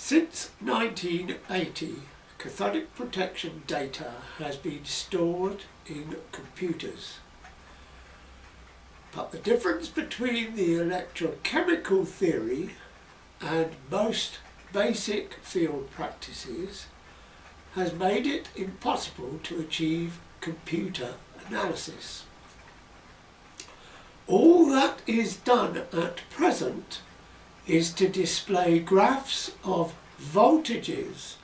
Since 1980, cathodic protection data has been stored in computers. But the difference between the electrochemical theory and most basic field practices has made it impossible to achieve computer analysis. All that is done at present is to display graphs of voltages,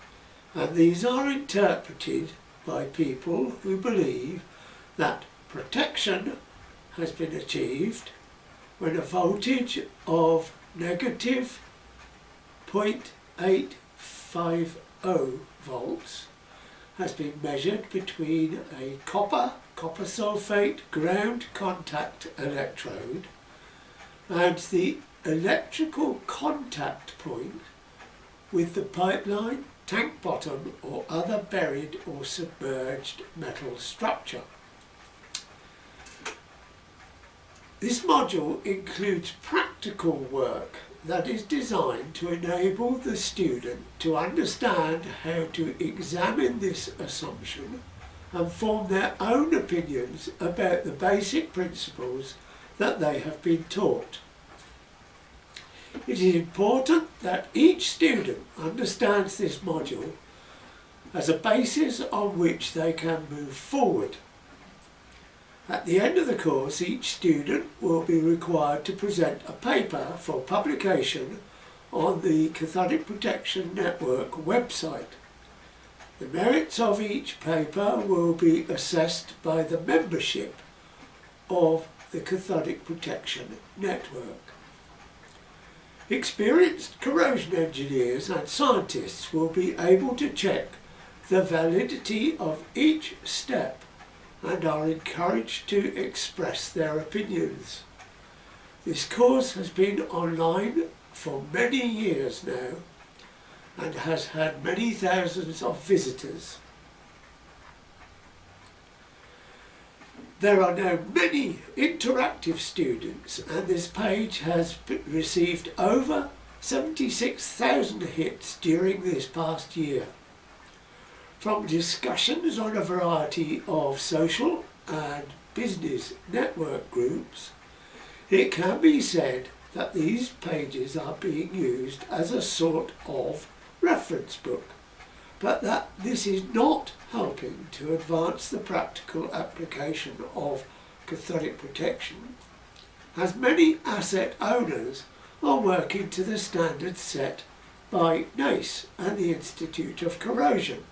and these are interpreted by people who believe that protection has been achieved when a voltage of negative 0.850 volts has been measured between a copper sulfate ground contact electrode and the electrical contact point with the pipeline, tank bottom or other buried or submerged metal structure. This module includes practical work that is designed to enable the student to understand how to examine this assumption and form their own opinions about the basic principles that they have been taught. It is important that each student understands this module as a basis on which they can move forward. At the end of the course, each student will be required to present a paper for publication on the Cathodic Protection Network website. The merits of each paper will be assessed by the membership of the Cathodic Protection Network. Experienced corrosion engineers and scientists will be able to check the validity of each step and are encouraged to express their opinions. This course has been online for many years now and has had many thousands of visitors. There are now many interactive students, and this page has received over 76,000 hits during this past year. From discussions on a variety of social and business network groups, it can be said that these pages are being used as a sort of reference book, but that this is not helping to advance the practical application of cathodic protection, as many asset owners are working to the standards set by NACE and the Institute of Corrosion.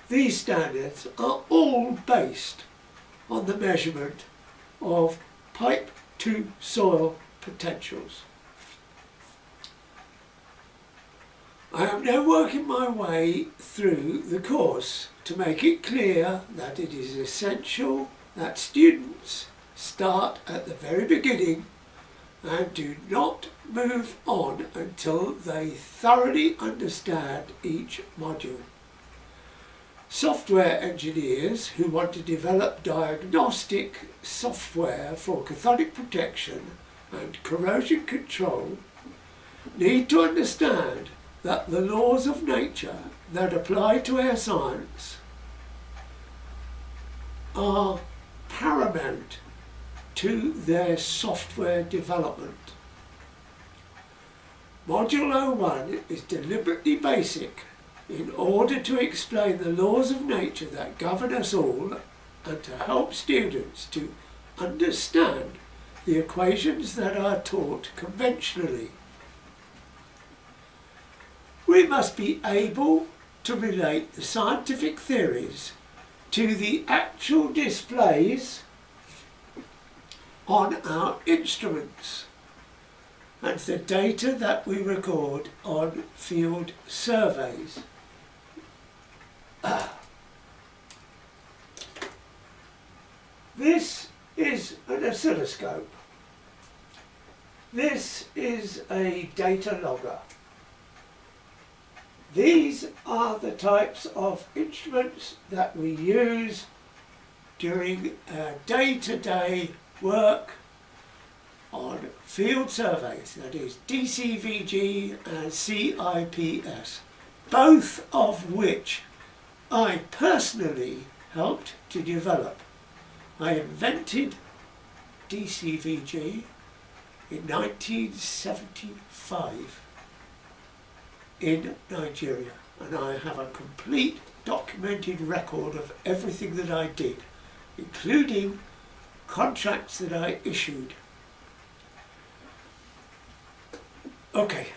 These standards are all based on the measurement of pipe to soil potentials. I am now working my way through the course to make it clear that it is essential that students start at the very beginning and do not move on until they thoroughly understand each module. Software engineers who want to develop diagnostic software for cathodic protection and corrosion control need to understand that the laws of nature that apply to our science are paramount to their software development. Module 01 is deliberately basic in order to explain the laws of nature that govern us all and to help students to understand the equations that are taught conventionally. We must be able to relate the scientific theories to the actual displays on our instruments and the data that we record on field surveys. This is an oscilloscope. This is a data logger. These are the types of instruments that we use during our day-to-day work on field surveys, that is DCVG and CIPS, both of which I personally helped to develop. I invented DCVG in 1975 in Nigeria, and I have a complete documented record of everything that I did, including contracts that I issued. Okay,